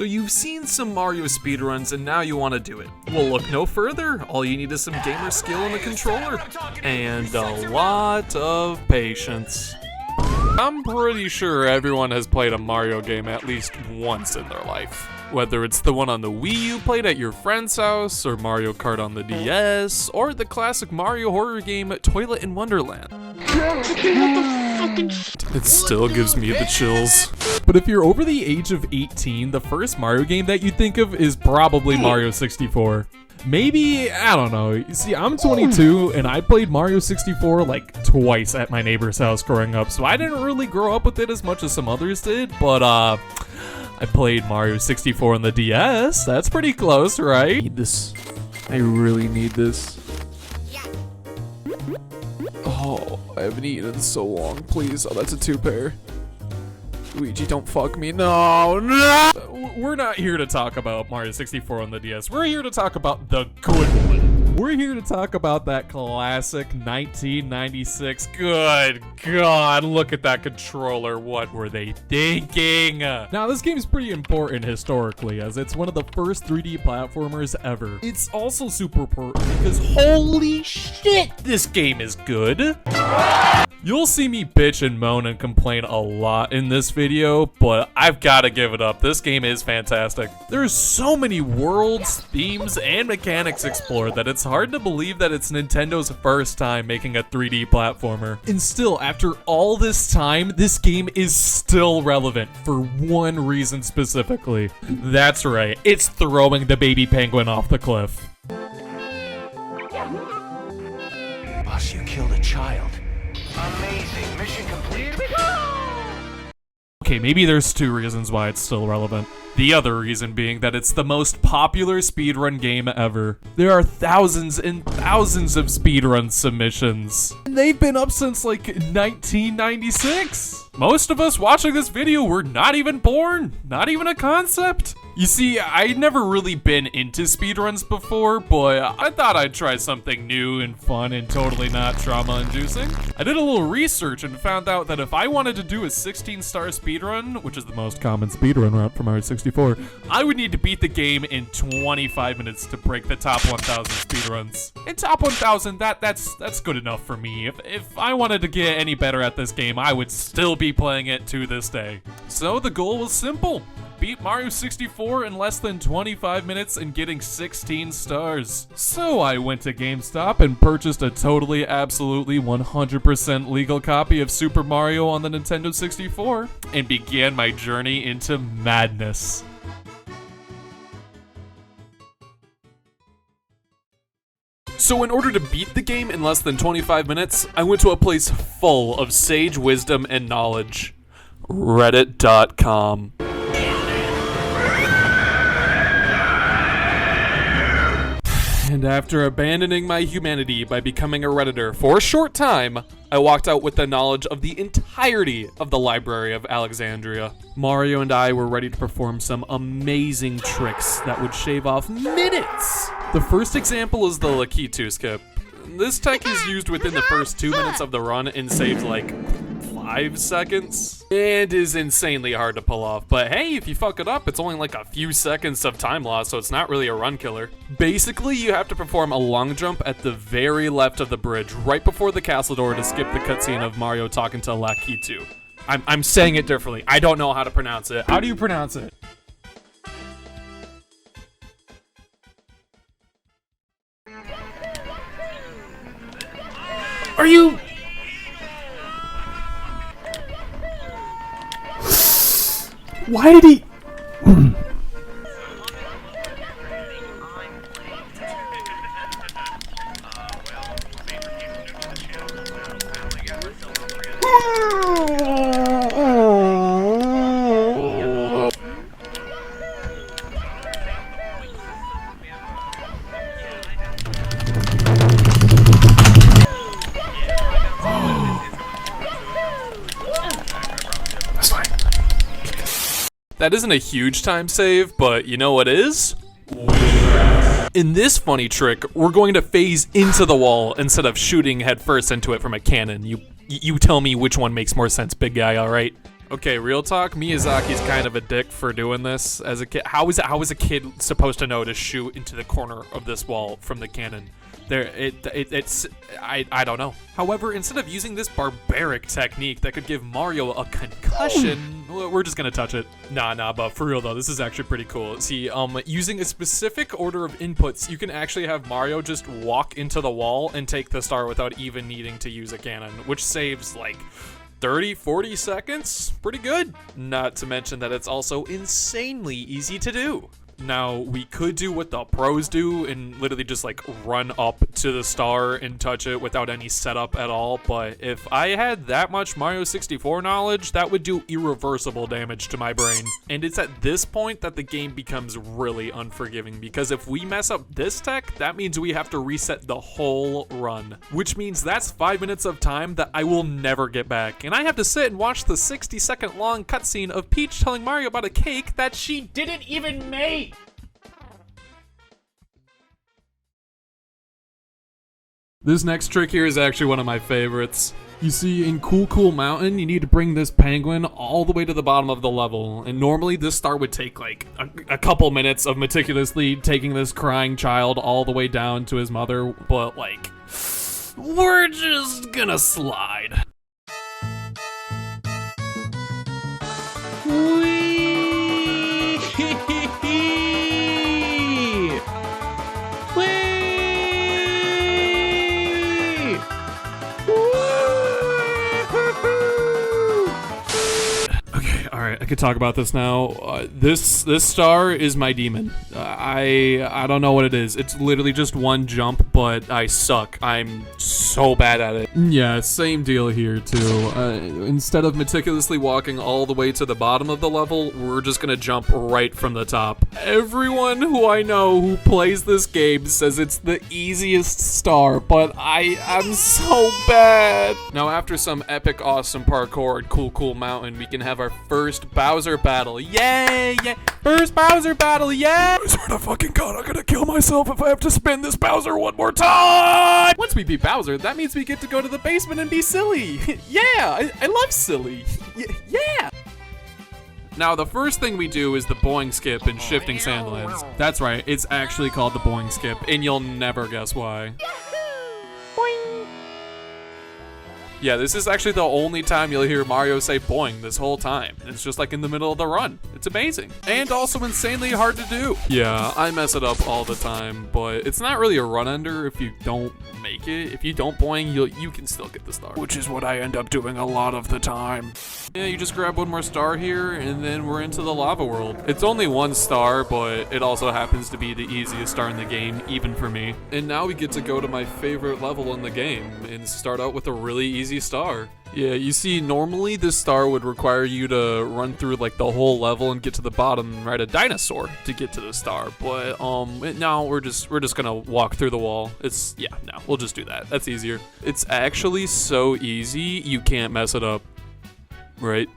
So you've seen some Mario speedruns and now you want to do it. Well, look no further. All you need is some gamer skill in the controller and a lot of patience. I'm pretty sure everyone has played a Mario game at least once in their life. Whether it's the one on the Wii you played at your friend's house, or Mario Kart on the DS, or the classic Mario horror game Toilet in Wonderland. It still gives me the chills. But if you're over the age of 18, the first Mario game that you think of is probably Mario 64. Maybe, I don't know. You see, I'm 22 and I played Mario 64 like twice at my neighbor's house growing up, so I didn't really grow up with it as much as some others did, but I played Mario 64 on the DS. That's pretty close, right? I need this. I really need this. Oh, I haven't eaten in so long. Please. Oh, that's a 2-pair. Luigi, don't fuck me. No, no! We're not here to talk about Mario 64 on the DS. We're here to talk about the good one. We're here to talk about that classic 1996. Good God, look at that controller. What were they thinking? Now, this game's pretty important historically, as it's one of the first 3D platformers ever. It's also super important because holy shit, this game is good. You'll see me bitch and moan and complain a lot in this video, but I've got to give it up. This game is fantastic. There's so many worlds, themes, and mechanics explored that it's hard to believe that it's Nintendo's first time making a 3D platformer. And still, after all this time, this game is still relevant for one reason specifically. That's right, it's throwing the baby penguin off the cliff. Boss, you killed a child. Amazing. Mission completed. Okay, maybe there's two reasons why it's still relevant. The other reason being that it's the most popular speedrun game ever. There are thousands and thousands of speedrun submissions. And they've been up since like 1996. Most of us watching this video were not even born, not even a concept. You see, I'd never really been into speedruns before, but I thought I'd try something new and fun and totally not trauma-inducing. I did a little research and found out that if I wanted to do a 16-star speedrun, which is the most common speedrun route for Mario 64, I would need to beat the game in 25 minutes to break the top 1,000 speedruns. And top 1,000, that's good enough for me. If I wanted to get any better at this game, I would still be playing it to this day. So the goal was simple. Beat Mario 64 in less than 25 minutes and getting 16 stars. So I went to GameStop and purchased a totally, absolutely 100% legal copy of Super Mario on the Nintendo 64 and began my journey into madness. So in order to beat the game in less than 25 minutes, I went to a place full of sage wisdom and knowledge. Reddit.com. And after abandoning my humanity by becoming a Redditor for a short time, I walked out with the knowledge of the entirety of the Library of Alexandria. Mario and I were ready to perform some amazing tricks that would shave off minutes. The first example is the Lakitu skip. This tech is used within the first 2 minutes of the run and saves like 5 seconds, and is insanely hard to pull off. But hey, if you fuck it up, it's only like a few seconds of time loss, so it's not really a run killer. Basically, you have to perform a long jump at the very left of the bridge, right before the castle door, to skip the cutscene of Mario talking to Lakitu. I'm saying it differently. I don't know how to pronounce it. How do you pronounce it? Are you... Why did he... That isn't a huge time save, but you know what is? In this funny trick, we're going to phase into the wall instead of shooting headfirst into it from a cannon. You tell me which one makes more sense, big guy, alright? Okay, real talk, Miyazaki's kind of a dick for doing this as a kid. How is a kid supposed to know to shoot into the corner of this wall from the cannon? I don't know. However, instead of using this barbaric technique that could give Mario a concussion, we're just gonna touch it. Nah, but for real though, this is actually pretty cool. See, using a specific order of inputs, you can actually have Mario just walk into the wall and take the star without even needing to use a cannon, which saves like 30-40 seconds. Pretty good. Not to mention that it's also insanely easy to do. Now, we could do what the pros do and literally just like run up to the star and touch it without any setup at all, but if I had that much Mario 64 knowledge, that would do irreversible damage to my brain. And it's at this point that the game becomes really unforgiving, because if we mess up this tech, that means we have to reset the whole run, which means that's 5 minutes of time that I will never get back, and I have to sit and watch the 60-second long cutscene of Peach telling Mario about a cake that she didn't even make. This next trick here is actually one of my favorites. You see, in Cool Mountain, you need to bring this penguin all the way to the bottom of the level, and normally this star would take like a couple minutes of meticulously taking this crying child all the way down to his mother, but like, we're just gonna slide. I could talk about this now. This star is my demon. I don't know what it is. It's literally just one jump, but I suck. I'm so bad at it. Yeah, same deal here too. Instead of meticulously walking all the way to the bottom of the level, we're just gonna jump right from the top. Everyone who I know who plays this game says it's the easiest star, but I'm so bad. Now, after some epic awesome parkour at Cool Mountain, we can have our first Bowser battle. Yay! First Bowser battle, yay! I swear to fucking God, I'm gonna kill myself if I have to spin this Bowser one more time! Once we beat Bowser, that means we get to go to the basement and be silly. Yeah, I love silly. Yeah! Now, the first thing we do is the boing skip in Shifting Sandlands. That's right, it's actually called the boing skip, and you'll never guess why. Yeah, this is actually the only time you'll hear Mario say boing this whole time. It's just like in the middle of the run. It's amazing. And also insanely hard to do. Yeah, I mess it up all the time, but it's not really a run ender if you don't make it. If you don't boing, you can still get the star, which is what I end up doing a lot of the time. Yeah, you just grab one more star here, and then we're into the lava world. It's only one star, but it also happens to be the easiest star in the game, even for me. And now we get to go to my favorite level in the game, and start out with a really easy star. Yeah, you see, normally this star would require you to run through like the whole level and get to the bottom and ride a dinosaur to get to the star, but now we're just gonna walk through the wall. We'll just do that. That's easier. It's actually so easy, you can't mess it up, right?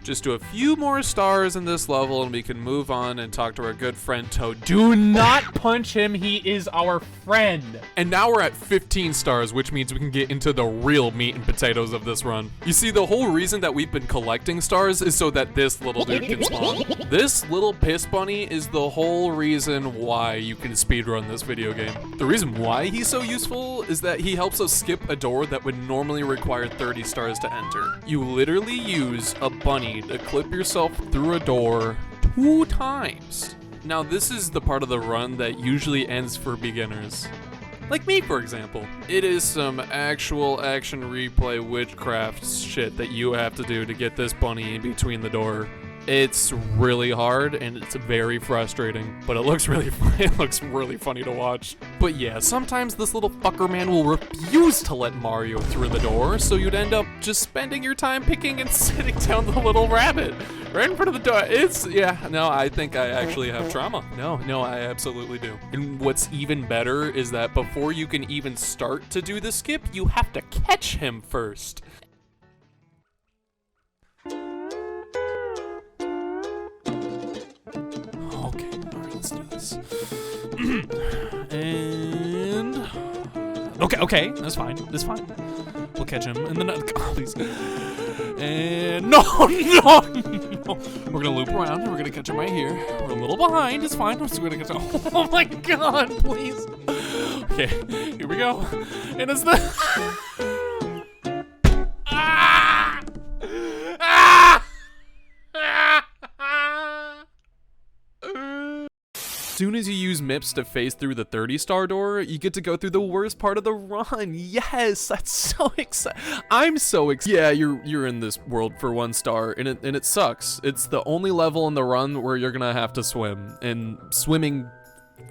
Just do a few more stars in this level and we can move on and talk to our good friend Toad. Do not punch him, he is our friend. And now we're at 15 stars, which means we can get into the real meat and potatoes of this run. You see, the whole reason that we've been collecting stars is so that this little dude can spawn. This little piss bunny is the whole reason why you can speedrun this video game. The reason why he's so useful is that he helps us skip a door that would normally require 30 stars to enter. You literally use a bunny to clip yourself through a door 2 times. Now, this is the part of the run that usually ends for beginners. Like me, for example. It is some actual action replay witchcraft shit that you have to do to get this bunny in between the door. It's really hard and it's very frustrating, but it looks really funny to watch. But yeah, sometimes this little fucker man will refuse to let Mario through the door, so you'd end up just spending your time picking and sitting down the little rabbit right in front of the door. I think I actually have trauma. No, I absolutely do. And what's even better is that before you can even start to do the skip, you have to catch him first. Okay, alright, let's do this. And okay, that's fine. That's fine. We'll catch him. And then please. And no. We're gonna loop around. And we're gonna catch him right here. We're a little behind. It's fine. We're still gonna catch him. Oh my god! Please. Okay, here we go. And it's the. As soon as you use MIPS to phase through the 30-star door, you get to go through the worst part of the run. Yes, that's so exciting. I'm so excited. Yeah, you're in this world for 1 star, and it sucks. It's the only level in the run where you're gonna have to swim, and swimming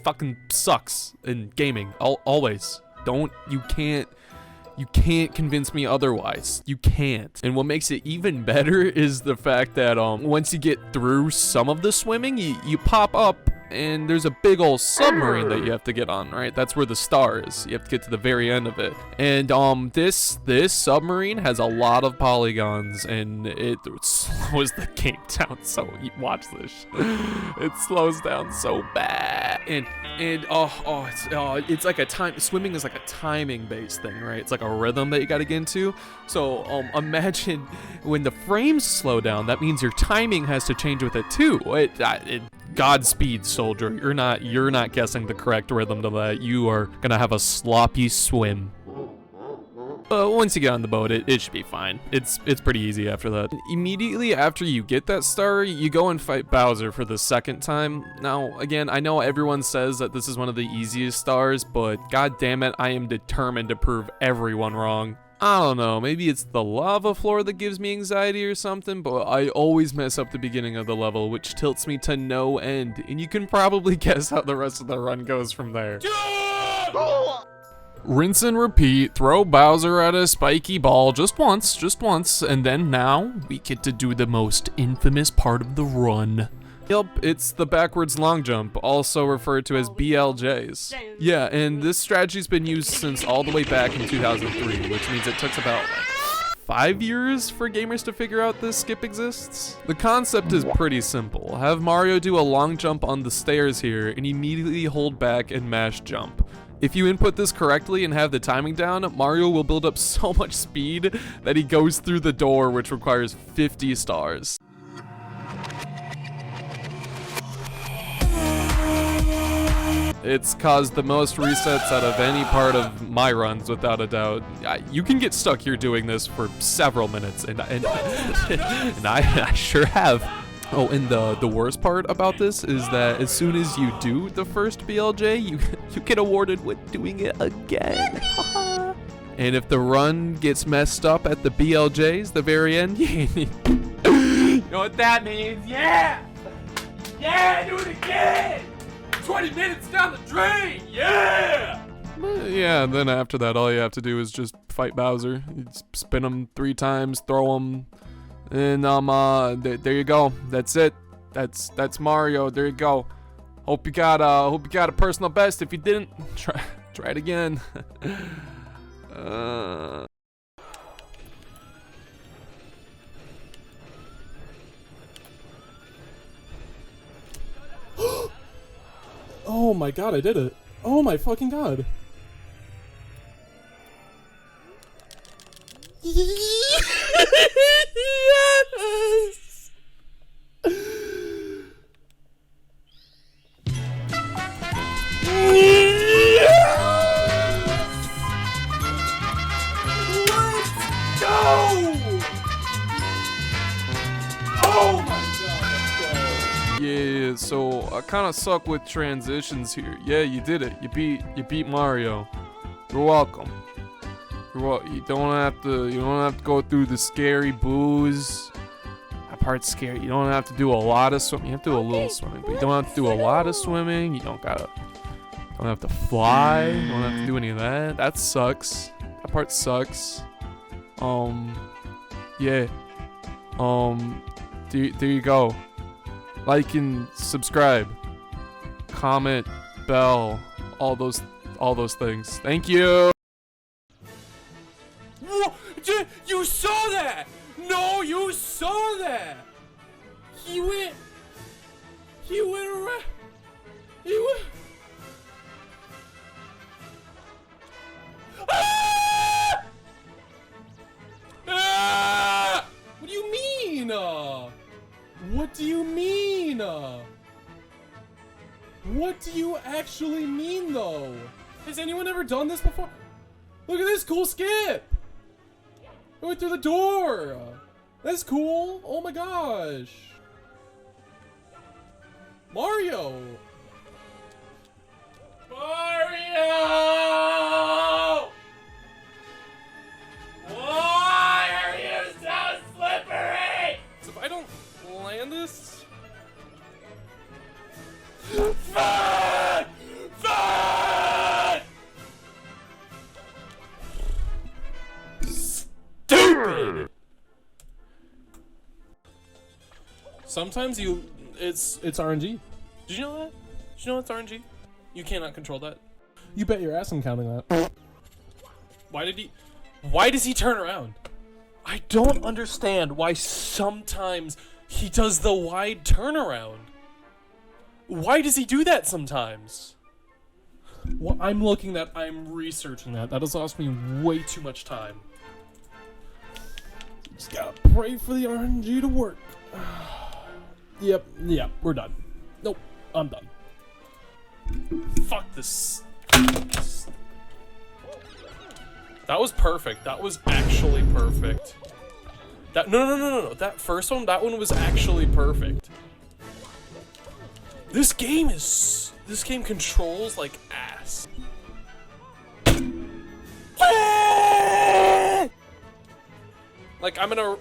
fucking sucks in gaming. Always. You can't convince me otherwise. You can't. And what makes it even better is the fact that once you get through some of the swimming, you pop up and there's a big old submarine that you have to get on, right? That's where the star is. You have to get to the very end of it. And this submarine has a lot of polygons, and it slows the game down. So watch this. It slows down so bad. And it's like swimming is like a timing based thing, right? It's like a rhythm that you got to get into. So imagine when the frames slow down, that means your timing has to change with it too. Godspeed, soldier. You're not guessing the correct rhythm to that. You are gonna have a sloppy swim. Once you get on the boat, it should be fine. It's pretty easy after that. Immediately after you get that star, you go and fight Bowser for the 2nd time. Now, again, I know everyone says that this is one of the easiest stars, but god damn it, I am determined to prove everyone wrong. I don't know, maybe it's the lava floor that gives me anxiety or something, but I always mess up the beginning of the level, which tilts me to no end, and you can probably guess how the rest of the run goes from there. Rinse and repeat, throw Bowser at a spiky ball just once, and then now we get to do the most infamous part of the run. Yep, it's the backwards long jump, also referred to as BLJs. Yeah, and this strategy's been used since all the way back in 2003, which means it took about 5 years for gamers to figure out this skip exists. The concept is pretty simple. Have Mario do a long jump on the stairs here and immediately hold back and mash jump. If you input this correctly and have the timing down, Mario will build up so much speed that he goes through the door, which requires 50 stars. It's caused the most resets out of any part of my runs, without a doubt. You can get stuck here doing this for several minutes, and I sure have. Oh, and the worst part about this is that as soon as you do the first BLJ, you get awarded with doing it again. And if the run gets messed up at the BLJs, the very end, you know what that means? Yeah! Yeah, do it again! 20 minutes down the drain, yeah! Yeah, and then after that, all you have to do is just fight Bowser. You spin him 3 times, throw him, and there you go. That's it. That's Mario. There you go. Hope you got a personal best. If you didn't, try it again. Oh my god, I did it. Oh my fucking god. Yes! Let's go! Oh my god, let's go. Yeah, so I kind of suck with transitions here. Yeah, you did it. You beat Mario. You're welcome. You don't have to go through the scary booze. That part's scary. You don't have to do a lot of swimming. You have to do a little swimming, but you don't have to do a lot of swimming. You don't have to fly. You don't have to do any of that. That sucks. That part sucks. Yeah. There you go. Like and subscribe. Comment, bell, all those things. Thank you. You saw that! No, you saw that! He went around. actually mean, though? Has anyone ever done this before? Look at this cool skip! I went through the door! That's cool! Oh my gosh! Mario! Mario! Why are you so slippery? So if I don't land this... Fuck! Fuck! Stupid! Sometimes it's RNG. Did you know that? Did you know it's RNG? You cannot control that. You bet your ass I'm counting that. Why does he turn around? I don't understand why sometimes he does the wide turnaround. Why does he do that sometimes? Well, I'm researching that. That has lost me way too much time. Just gotta pray for the RNG to work. Yep, we're done. Nope, I'm done. Fuck this. That was perfect. That was actually perfect. No. That first one, that one was actually perfect. This game controls like ass. Like I'm gonna